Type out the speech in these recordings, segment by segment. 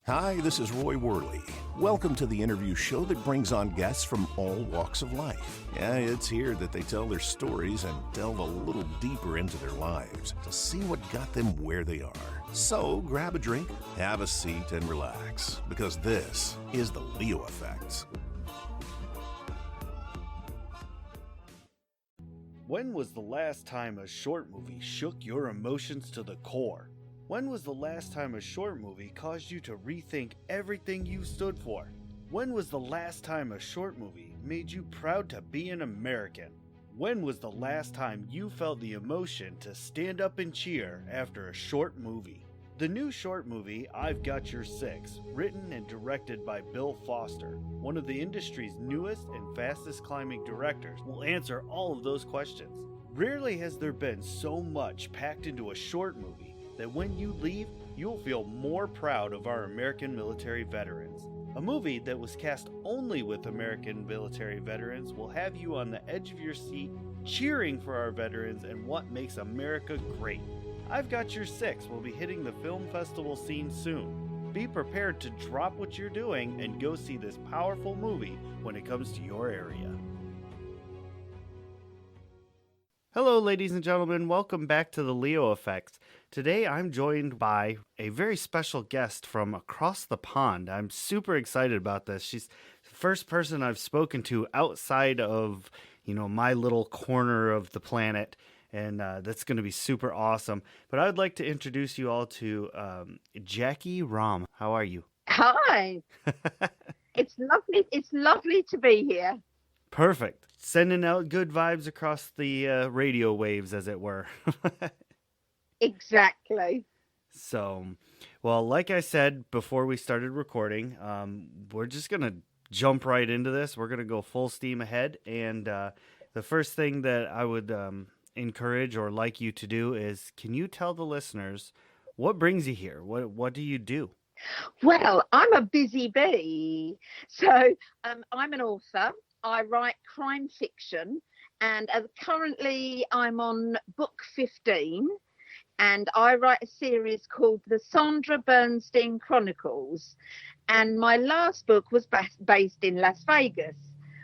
Hi, this is Roy Worley. Welcome to the interview show that brings on guests from all walks of life. Yeah, it's here that they tell their stories and delve a little deeper into their lives to see what got them where they are. So grab a drink, have a seat, and relax, because this is the Leo Effect. When was the last time a short movie shook your emotions to the core? When was the last time a short movie caused you to rethink everything you stood for? When was the last time a short movie made you proud to be an American? When was the last time you felt the emotion to stand up and cheer after a short movie? The new short movie, I've Got Your Six, written and directed by Bill Foster, one of the industry's newest and fastest climbing directors, will answer all of those questions. Rarely has there been so much packed into a short movie that when you leave, you'll feel more proud of our American military veterans. A movie that was cast only with American military veterans will have you on the edge of your seat, cheering for our veterans and what makes America great. I've Got Your Six will be hitting the film festival scene soon. Be prepared to drop what you're doing and go see this powerful movie when it comes to your area. Hello, ladies and gentlemen. Welcome back to the Leo Effect. Today, I'm joined by a very special guest from across the pond. I'm super excited about this. She's the first person I've spoken to outside of, my little corner of the planet, and that's going to be super awesome. But I would like to introduce you all to Jacky Ram. How are you? Hi. It's lovely. It's lovely to be here. Perfect. Sending out good vibes across the radio waves, as it were. Exactly. So, well, like I said before we started recording, we're just going to jump right into this. We're going to go full steam ahead. And the first thing that I would encourage or like you to do is, can you tell the listeners what brings you here? What do you do? Well, I'm a busy bee. So I'm an author. I write crime fiction. And currently I'm on book 15. And I write a series called the Sandra Bernstein Chronicles. And my last book was based in Las Vegas.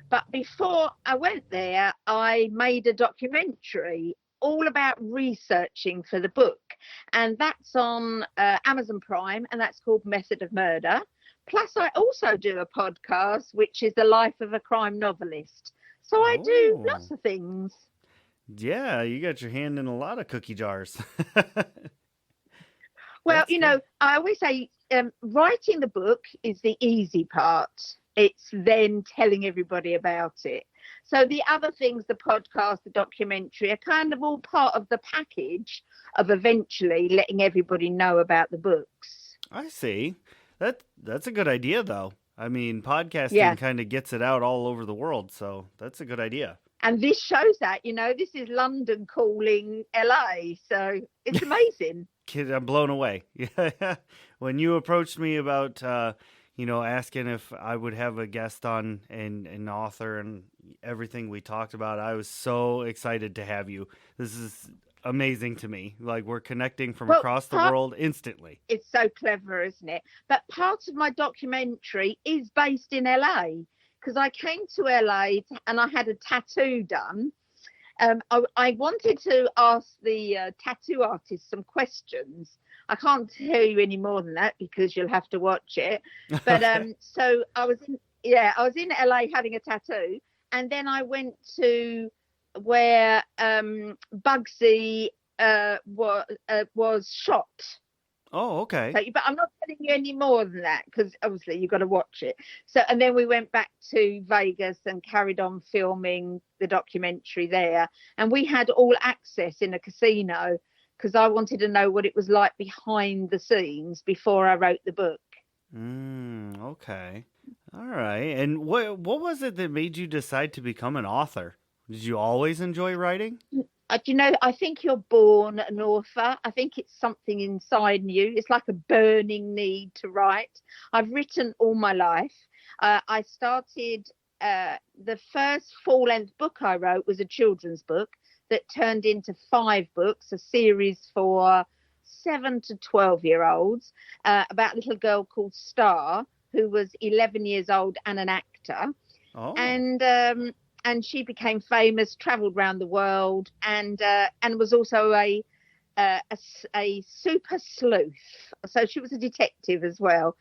But before I went there, I made a documentary all about researching for the book. And that's on Amazon Prime, and that's called Method of Murder. Plus, I also do a podcast, which is The Life of a Crime Novelist. So I do lots of things. Yeah, you got your hand in a lot of cookie jars. Well, I always say writing the book is the easy part. It's then telling everybody about it. So the other things, the podcast, the documentary, are kind of all part of the package of eventually letting everybody know about the books. I see. That's a good idea, though. I mean, podcasting kind of gets it out all over the world, so that's a good idea. And this shows that, this is London calling LA, so it's amazing. Kid, I'm blown away. When you approached me about, asking if I would have a guest on and an author and everything we talked about, I was so excited to have you. This is amazing to me. Like, we're connecting from across the world instantly. It's so clever, isn't it? But part of my documentary is based in LA. Because I came to LA and I had a tattoo done. I wanted to ask the tattoo artist some questions. I can't tell you any more than that because you'll have to watch it. But so I was in LA having a tattoo, and then I went to where Bugsy was shot. Oh, okay. So, but I'm not telling you any more than that because obviously you've got to watch it. So, and then we went back to Vegas and carried on filming the documentary there. And we had all access in a casino because I wanted to know what it was like behind the scenes before I wrote the book. Okay. All right. And what was it that made you decide to become an author? Did you always enjoy writing? I think you're born an author. I think it's something inside you. It's like a burning need to write. I've written all my life. I started, the first full-length book I wrote was a children's book that turned into 5 books, a series for 7 to 12-year-olds, about a little girl called Star, who was 11 years old and an actor. Oh. And she became famous, travelled around the world, and was also a super sleuth. So she was a detective as well.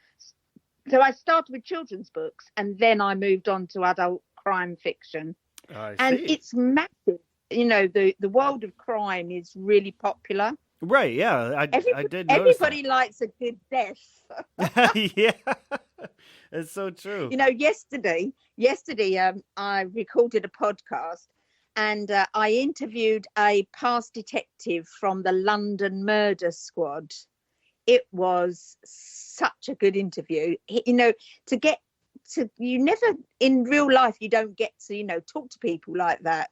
So I started with children's books, and then I moved on to adult crime fiction. And it's massive. You know, the world of crime is really popular. Right, yeah, I did notice everybody likes a good death. Yeah, it's so true. You know, yesterday, I recorded a podcast, and I interviewed a past detective from the London Murder Squad. It was such a good interview. You know, you never, in real life, you don't get to, you know, talk to people like that.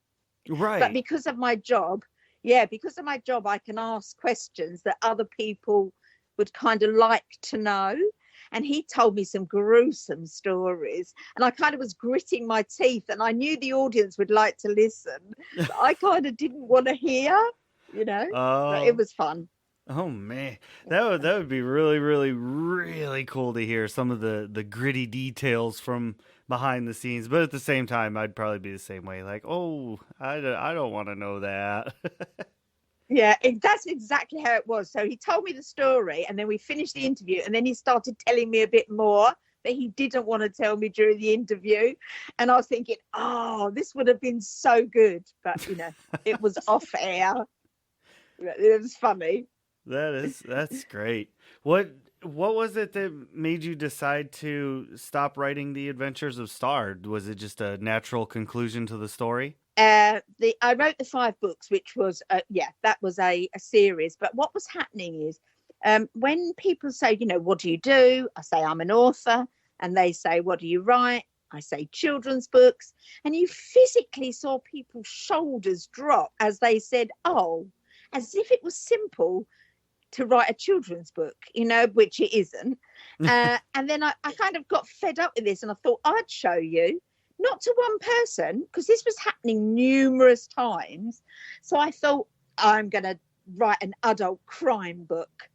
Right. But because of my job, I can ask questions that other people would kind of like to know. And he told me some gruesome stories, and I kind of was gritting my teeth, and I knew the audience would like to listen, but I kind of didn't want to hear, you know. But it was fun. Oh man, that would be really, really, really cool to hear some of the gritty details from behind the scenes. But at the same time, I'd probably be the same way. Like, oh, I don't want to know that. Yeah, that's exactly how it was. So he told me the story, and then we finished the interview, and then he started telling me a bit more that he didn't want to tell me during the interview. And I was thinking, oh, this would have been so good. But, you know, it was off air. It was funny. That's great. What was it that made you decide to stop writing The Adventures of Star? Was it just a natural conclusion to the story? I wrote the 5 books, which was that was a series. But what was happening is when people say, you know, what do you do? I say I'm an author, and they say, what do you write? I say children's books, and you physically saw people's shoulders drop as they said, oh, as if it was simple to write a children's book, you know, which it isn't. And then I kind of got fed up with this, and I thought I'd show you, not to one person, because this was happening numerous times. So I thought I'm going to write an adult crime book.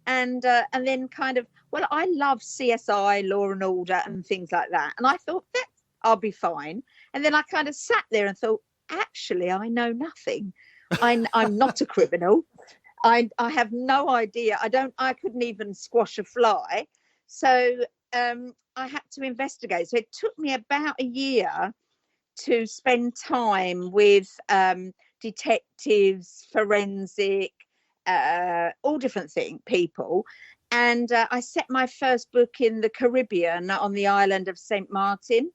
And then kind of, well, I love CSI, Law and Order and things like that. And I thought that I'll be fine. And then I kind of sat there and thought, actually, I know nothing. I'm not a criminal. I have no idea. I couldn't even squash a fly. So I had to investigate. So it took me about a year to spend time with detectives, forensic, all different people. And I set my first book in the Caribbean on the island of St. Martin,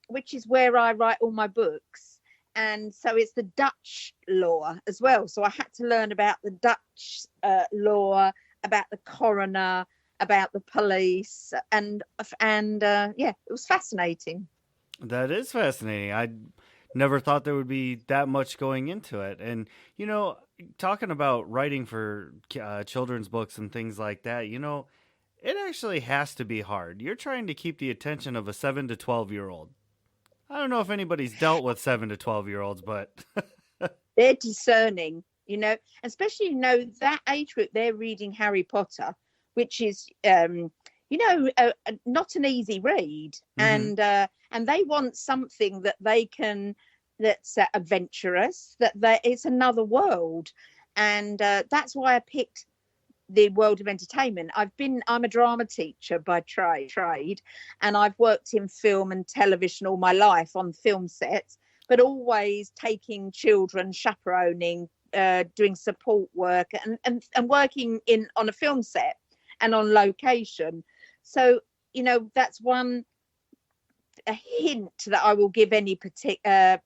which is where I write all my books. And so it's the Dutch law as well. So I had to learn about the Dutch law, about the coroner, about the police, and it was fascinating. That is fascinating. I never thought there would be that much going into it. And, you know, talking about writing for children's books and things like that, you know, it actually has to be hard. You're trying to keep the attention of a 7 to 12-year-old. I don't know if anybody's dealt with 7 to 12-year-olds, but they're discerning, you know, especially, you know, that age group, they're reading Harry Potter, which is, you know, not an easy read. And they want something that that's adventurous, it's another world. And that's why I picked the world of entertainment. I'm a drama teacher by trade, and I've worked in film and television all my life on film sets, but always taking children, chaperoning, doing support work, and working on a film set and on location. So, you know, that's a hint that I will give any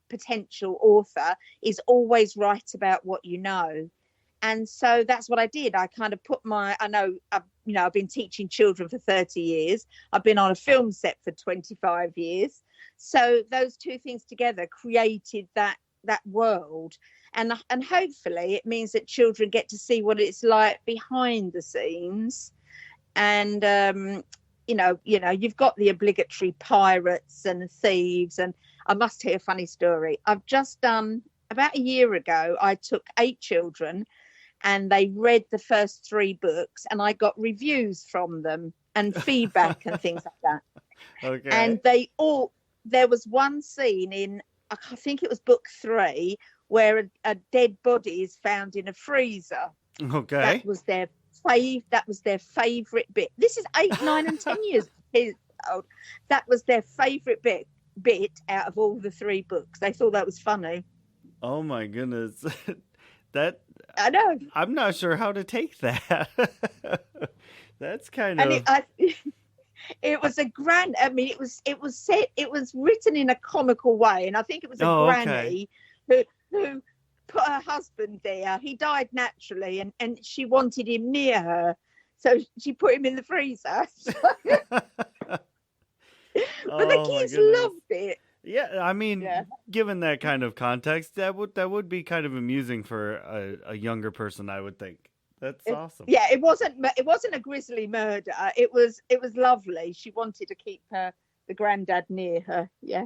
potential author is always write about what you know. And so that's what I did. I kind of put I've been teaching children for 30 years. I've been on a film set for 25 years. So those two things together created that world. And hopefully it means that children get to see what it's like behind the scenes. And, you know, you've got the obligatory pirates and thieves. And I must tell you a funny story. I've just done, about a year ago, I took 8 children and they read the first 3 books, and I got reviews from them and feedback and things like that. Okay. And there was one scene in, I think it was book 3, where a dead body is found in a freezer. Okay. That was their favorite bit. This is 8, 9, and 10 years old. That was their favorite bit out of all the 3 books. They thought that was funny. Oh my goodness. That I know. I'm not sure how to take that. That's kind of. It was a grand. I mean, it was written in a comical way, and I think it was a granny who put her husband there. He died naturally, and she wanted him near her, so she put him in the freezer. But the kids loved it. Yeah, I mean, given that kind of context, that would be kind of amusing for a younger person, I would think. That's awesome. Yeah, it wasn't a grisly murder. It was lovely. She wanted to keep the granddad near her. Yeah.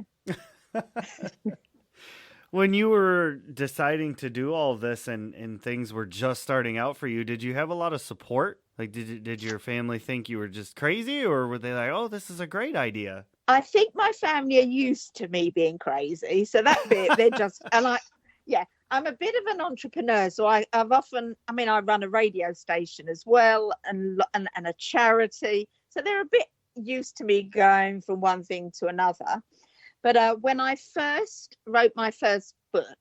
When you were deciding to do all of this and things were just starting out for you, did you have a lot of support? Like, did your family think you were just crazy, or were they like, "Oh, this is a great idea"? I think my family are used to me being crazy, so that bit they're just and I'm a bit of an entrepreneur, so I run a radio station as well and a charity, so they're a bit used to me going from one thing to another. But when I first wrote my first book,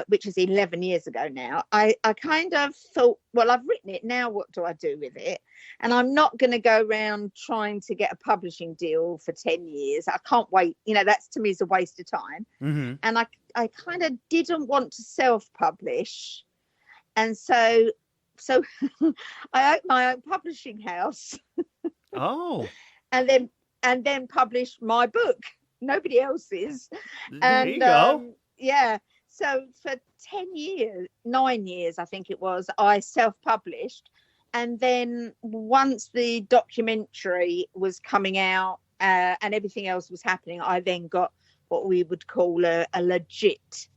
which is 11 years ago now, I kind of thought, well, I've written it, now what do I do with it? And I'm not going to go around trying to get a publishing deal for 10 years. I can't wait. That's, to me, is a waste of time. Mm-hmm. And I kind of didn't want to self-publish. And so I opened my own publishing house. Oh. And then published my book. Nobody else's. There you go. Yeah. So for 9 years, I think it was, I self-published. And then once the documentary was coming out and everything else was happening, I then got what we would call a legit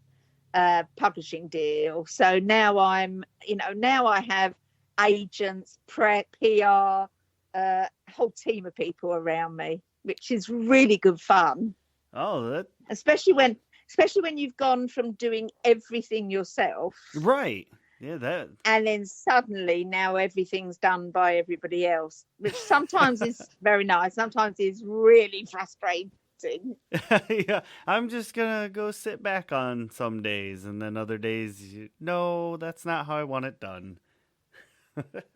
publishing deal. So now now I have agents, PR, a whole team of people around me, which is really good fun. Oh, especially when you've gone from doing everything yourself, right? Yeah, and then suddenly now everything's done by everybody else, which sometimes is very nice, sometimes is really frustrating. Yeah, I'm just gonna go sit back on some days, and then other days, no, that's not how I want it done.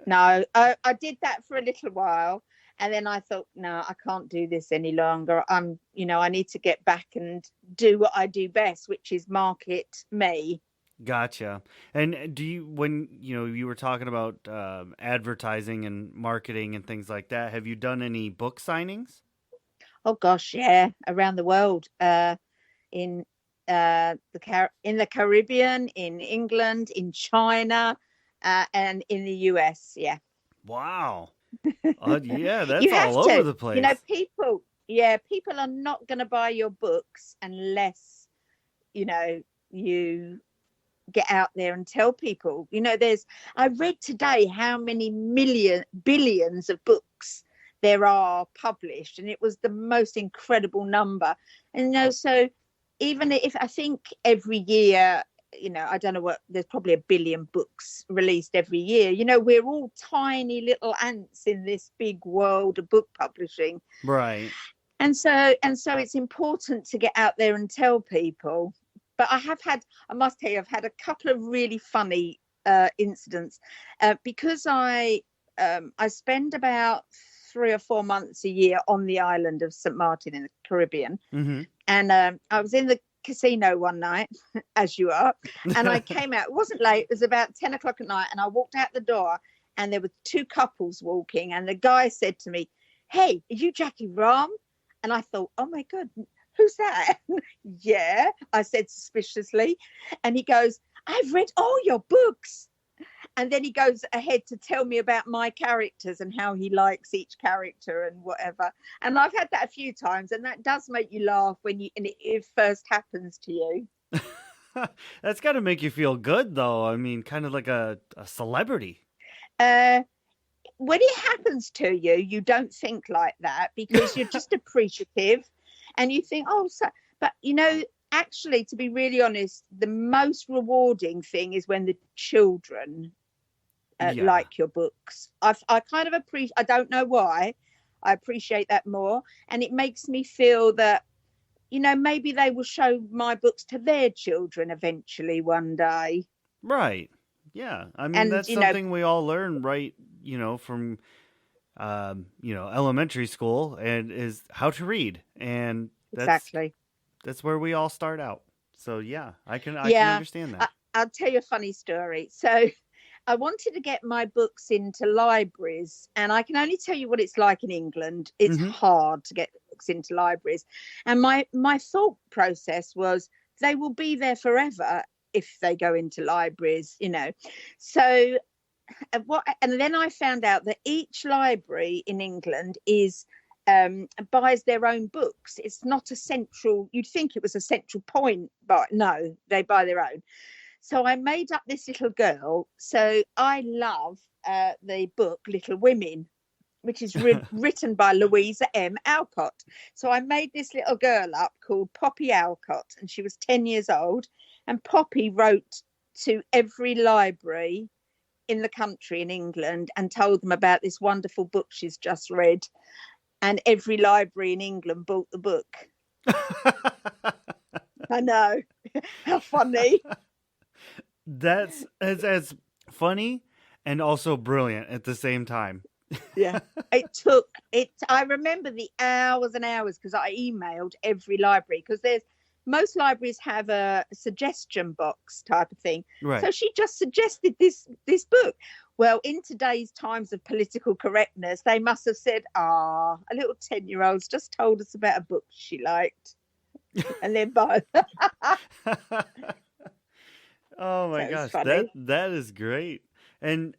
No, I did that for a little while, and then I thought, no, I can't do this any longer. I need to get back and do what I do best, which is market me. Gotcha. And do you, when you were talking about advertising and marketing and things like that, have you done any book signings? Oh gosh, yeah, around the world, in the Caribbean, in England, in China, and in the US. Yeah. Wow. Yeah, that's all over the place. People are not going to buy your books unless you get out there and tell people. I read today how many billions of books there are published, and it was the most incredible number. And so even if I think every year, I don't know what, there's probably 1 billion books released every year. We're all tiny little ants in this big world of book publishing, right? And so it's important to get out there and tell people. But I must tell you, I've had a couple of really funny incidents because I spend about 3 or 4 months a year on the island of St. Martin in the Caribbean. Mm-hmm. And I was in the casino one night, as you are, and I came out. It wasn't late, it was about 10 o'clock at night, and I walked out the door, and there were 2 couples walking, and the guy said to me, "Hey, are you Jacky Ram?" And I thought, oh my God, who's that? Yeah, I said suspiciously. And he goes, "I've read all your books." And then he goes ahead to tell me about my characters and how he likes each character and whatever. And I've had that a few times, and that does make you laugh when it first happens to you. That's got to make you feel good, though. I mean, kind of like a celebrity. Uh, when it happens to you, you don't think like that because you're just appreciative and you think, oh, so, but actually, to be really honest, the most rewarding thing is when the children Yeah. like your books. I kind of appreciate, I don't know why, I appreciate that more. And it makes me feel that, maybe they will show my books to their children eventually one day. Right. Yeah. I mean, And, that's something we all learn, right? From elementary school, and is how to read, and exactly. that's where we all start out. So yeah, I can Yeah. understand I, that. I'll tell you a funny story. So I wanted to get my books into libraries, and I can only tell you what it's like in England. It's Hmm. hard to get books into libraries. And my thought process was they will be there forever if they go into libraries. So and then I found out that each library in England buys their own books. It's not a central, you'd think it was a central point, but no, they buy their own. So I made up this little girl. So I love the book Little Women, which is written by Louisa M. Alcott. So I made this little girl up called Poppy Alcott, and she was 10 years old. And Poppy wrote to every library in the country in England and told them about this wonderful book she's just read. And every library in England bought the book. I know. How funny. That's as funny and also brilliant at the same time. Yeah. I remember the hours and hours because I emailed every library because most libraries have a suggestion box type of thing. Right. So she just suggested this book. Well, in today's times of political correctness, they must have said, a little 10-year-old's just told us about a book she liked. And then both. Oh my gosh, funny. that is great. And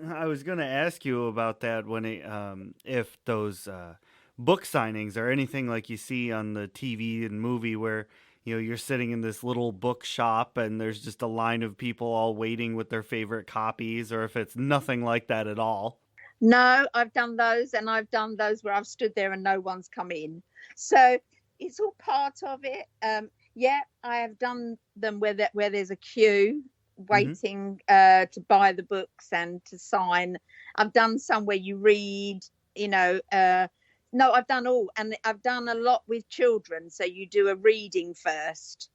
I was going to ask you about that when if those book signings are anything like you see on the TV and movie where you're sitting in this little bookshop and there's just a line of people all waiting with their favorite copies, or if it's nothing like that at all. No, I've done those, and I've done those where I've stood there and no one's come in. So it's all part of it. Yeah, I have done them where there's a queue waiting to buy the books and to sign. I've done some where you read, no, I've done all, and I've done a lot with children. So you do a reading first.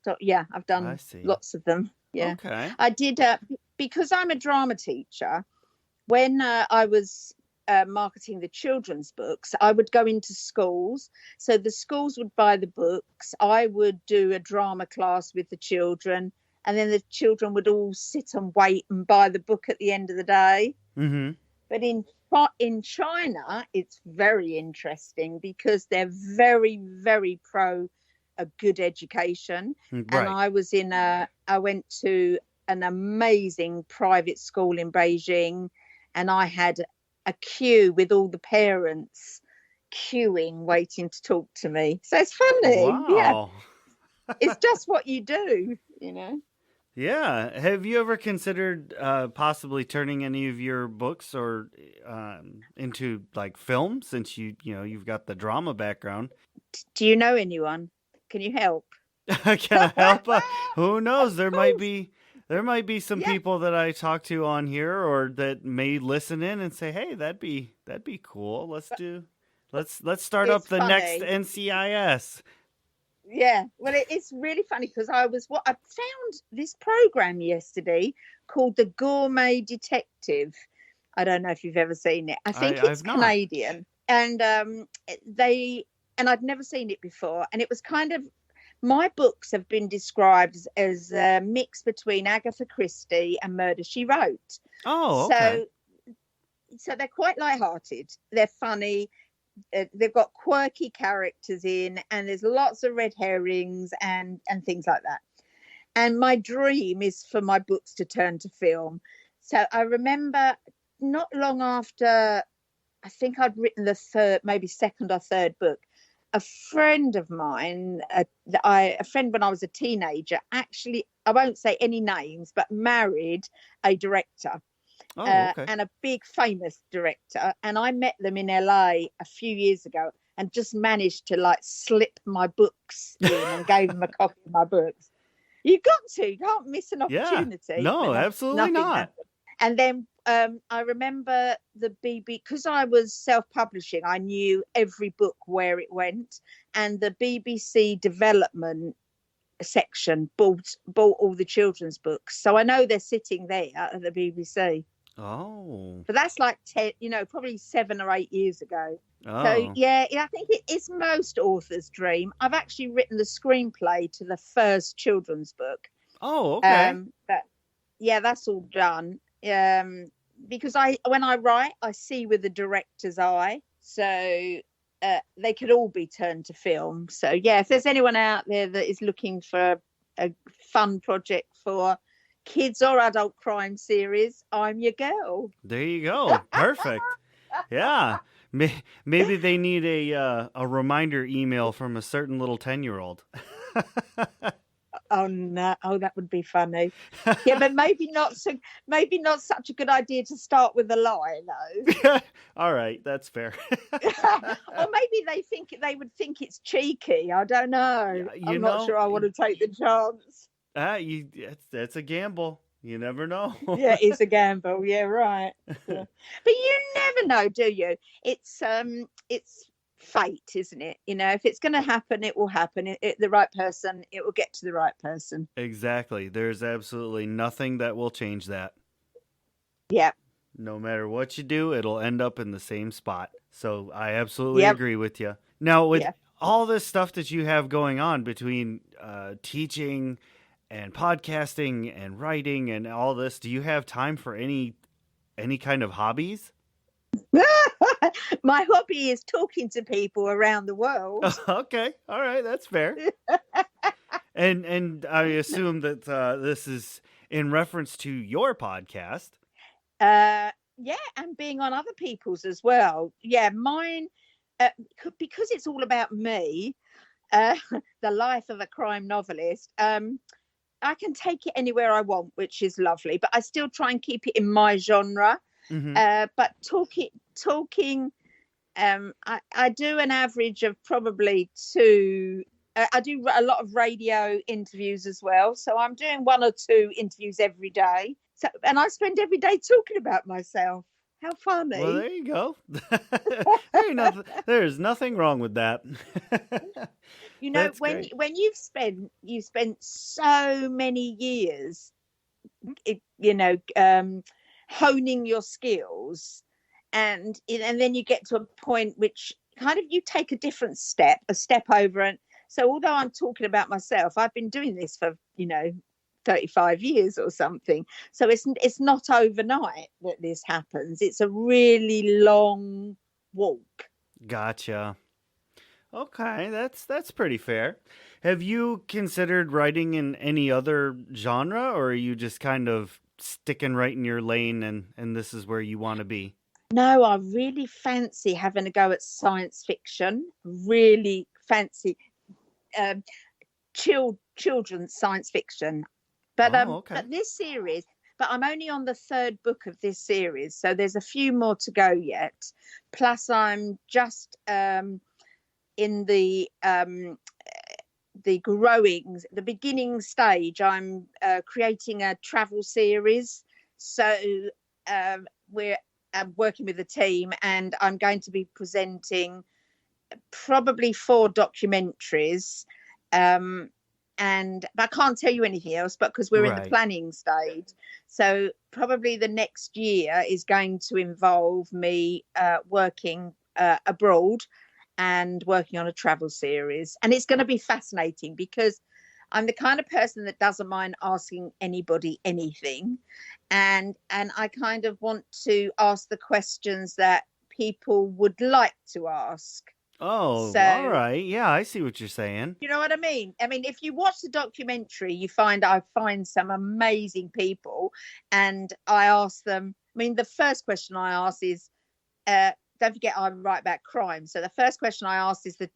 So yeah, I've done lots of them. Yeah. Okay. I did because I'm a drama teacher. When I was marketing the children's books, I would go into schools. So the schools would buy the books. I would do a drama class with the children, and then the children would all sit and wait and buy the book at the end of the day. Mm-hmm. But in China, it's very interesting because they're very, very pro a good education. Right. And I went to an amazing private school in Beijing, and I had a queue with all the parents queuing, waiting to talk to me. So it's funny. Wow. Yeah. It's just what you do, Yeah. Have you ever considered possibly turning any of your books or into like film, since you've got the drama background? Do you know anyone? Can you help? Can I help? Who knows? There might be some people that I talk to on here or that may listen in and say, "Hey, that'd be cool. Let's start up the next NCIS." Yeah, well, it's really funny because I found this program yesterday called The Gourmet Detective. I don't know if you've ever seen it. I think it's Canadian, and I'd never seen it before, and it was kind of, my books have been described as a mix between Agatha Christie and Murder, She Wrote. Oh, okay. So they're quite lighthearted. They're funny. They've got quirky characters in, and there's lots of red herrings and things like that. And my dream is for my books to turn to film. So I remember not long after, I think I'd written the second or third book, a friend of mine, a friend when I was a teenager, actually, I won't say any names, but married a director. Oh, okay. And a big famous director. And I met them in LA a few years ago and just managed to like slip my books in and gave them a copy of my books. You can't miss an Yeah. opportunity. No, absolutely Nothing not. happened. And then I remember the BB, because I was self-publishing, I knew every book where it went, and the BBC development section bought all the children's books. So I know they're sitting there at the BBC. Oh. But that's like 10, probably 7 or 8 years ago. So Oh. yeah, I think it is most authors' dream. I've actually written the screenplay to the first children's book. Oh, okay. But yeah, that's all done. Because when I write, I see with the director's eye. So they could all be turned to film. So yeah, if there's anyone out there that is looking for a fun project for kids or adult crime series, I'm your girl. There you go. Perfect. Yeah. Maybe they need a reminder email from a certain little 10-year-old. Oh no! Oh, that would be funny. Yeah, but maybe not such a good idea to start with a lie, though. All right, that's fair. Or maybe they would think it's cheeky. I don't know. I'm not sure I want to take the chance. That's a gamble. You never know. Yeah, it's a gamble. Yeah, right. But you never know, do you? It's fate, isn't it? If it's going to happen, it will happen. The right person, it will get to the right person. Exactly. There's absolutely nothing that will change that. Yeah. No matter what you do, it'll end up in the same spot. So I absolutely agree with you. Now, with all this stuff that you have going on between teaching and podcasting and writing and all this, do you have time for any kind of hobbies? My hobby is talking to people around the world. Okay. All right. That's fair. And I assume that this is in reference to your podcast. Yeah, and being on other people's as well. Yeah, mine, because it's all about me, the life of a crime novelist. I can take it anywhere I want, which is lovely, but I still try and keep it in my genre. Mm-hmm. But talking, I do an average of probably 2. I do a lot of radio interviews as well, so I'm doing 1 or 2 interviews every day. So, and I spend every day talking about myself. How funny! Well, there you go. There's nothing wrong with that. When you've spent so many years, honing your skills, and then you get to a point which kind of you take a step over. And so although I'm talking about myself, I've been doing this for 35 years or something, so it's not overnight that this happens. It's a really long walk. Gotcha. Okay, that's pretty fair. Have you considered writing in any other genre, or are you just kind of sticking right in your lane and this is where you want to be? No, I really fancy having a go at science fiction. Really fancy children's science fiction. But but this series, but I'm only on the 3rd book of this series, so there's a few more to go yet. Plus, I'm just in the beginning stage. I'm creating a travel series, so we're working with a team, and I'm going to be presenting probably 4 documentaries. But I can't tell you anything else, but because we're in the planning stage. So probably the next year is going to involve me working abroad and working on a travel series. And it's going to be fascinating because I'm the kind of person that doesn't mind asking anybody anything. And I kind of want to ask the questions that people would like to ask. Oh, so, all right. Yeah, I see what you're saying. You know what I mean? I mean, if you watch the documentary, I find some amazing people, and I ask them. I mean, the first question I ask is, don't forget I write about crime. So the first question I asked is the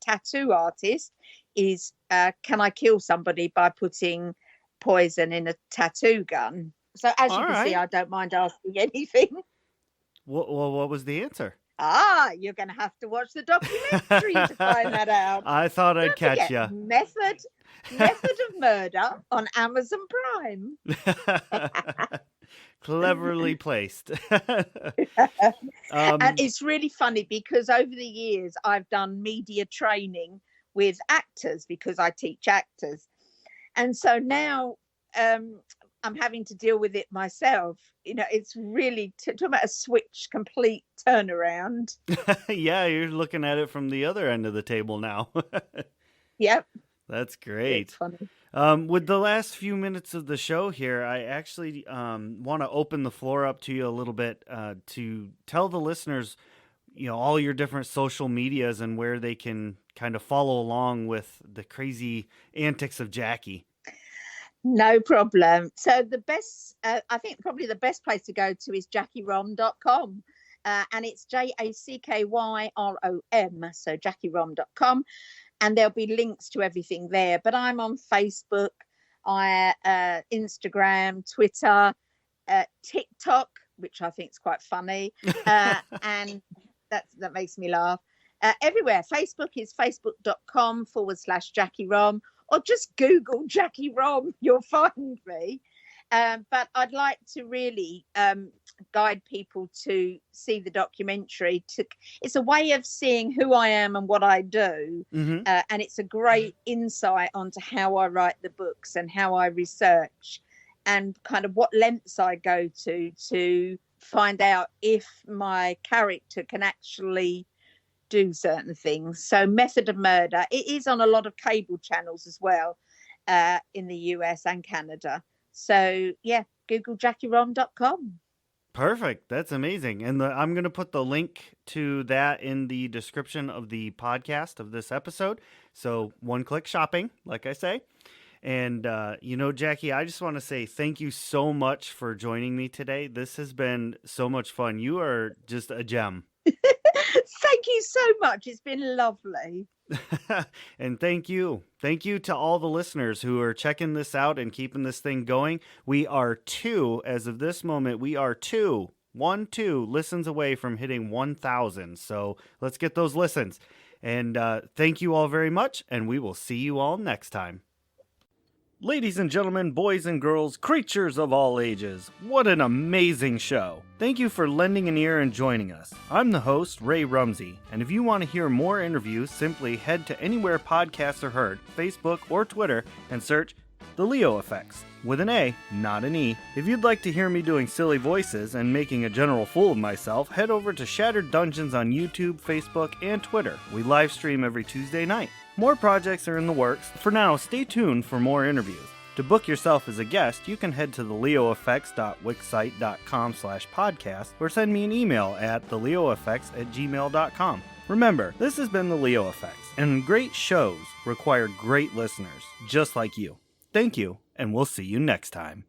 tattoo artist is, can I kill somebody by putting poison in a tattoo gun? So as you can see, I don't mind asking anything. What was the answer? You're going to have to watch the documentary to find that out. I thought I'd catch you. Method of Murder on Amazon Prime. Cleverly placed. And it's really funny because over the years I've done media training with actors because I teach actors. And so now I'm having to deal with it myself. It's really talking about a complete turnaround. Yeah, you're looking at it from the other end of the table now. Yep. That's great. It's funny. With the last few minutes of the show here, I actually want to open the floor up to you a little bit to tell the listeners, all your different social medias and where they can kind of follow along with the crazy antics of Jacky. No problem. So the best, I think probably the best place to go to is jackyrom.com. And it's JACKYROM. So jackyrom.com. And there'll be links to everything there. But I'm on Facebook, Instagram, Twitter, TikTok, which I think is quite funny. And that makes me laugh. Everywhere. Facebook is facebook.com/JackyRom. Or just Google Jacky Rom, you'll find me. But I'd like to really guide people to see the documentary. It's a way of seeing who I am and what I do. Mm-hmm. And it's a great insight onto how I write the books and how I research and kind of what lengths I go to find out if my character can actually do certain things. So Method of Murder, it is on a lot of cable channels as well in the US and Canada. So yeah, Google jackyrom.com. Perfect. That's amazing. And I'm going to put the link to that in the description of the podcast of this episode. So one-click shopping, like I say. And, Jacky, I just want to say thank you so much for joining me today. This has been so much fun. You are just a gem. Thank you so much. It's been lovely. And thank you. Thank you to all the listeners who are checking this out and keeping this thing going. We are as of this moment, we are two listens away from hitting 1,000. So let's get those listens. And thank you all very much. And we will see you all next time. Ladies and gentlemen, boys and girls, creatures of all ages, what an amazing show. Thank you for lending an ear and joining us. I'm the host, Ray Rumsey, and if you want to hear more interviews, simply head to anywhere podcasts are heard, Facebook or Twitter, and search The Leo Effects, with an A, not an E. If you'd like to hear me doing silly voices and making a general fool of myself, head over to Shattered Dungeons on YouTube, Facebook, and Twitter. We live stream every Tuesday night. More projects are in the works. For now, stay tuned for more interviews. To book yourself as a guest, you can head to theleoeffects.wixsite.com/podcast or send me an email at theleoeffects@gmail.com. Remember, this has been The Leo Effects, and great shows require great listeners, just like you. Thank you, and we'll see you next time.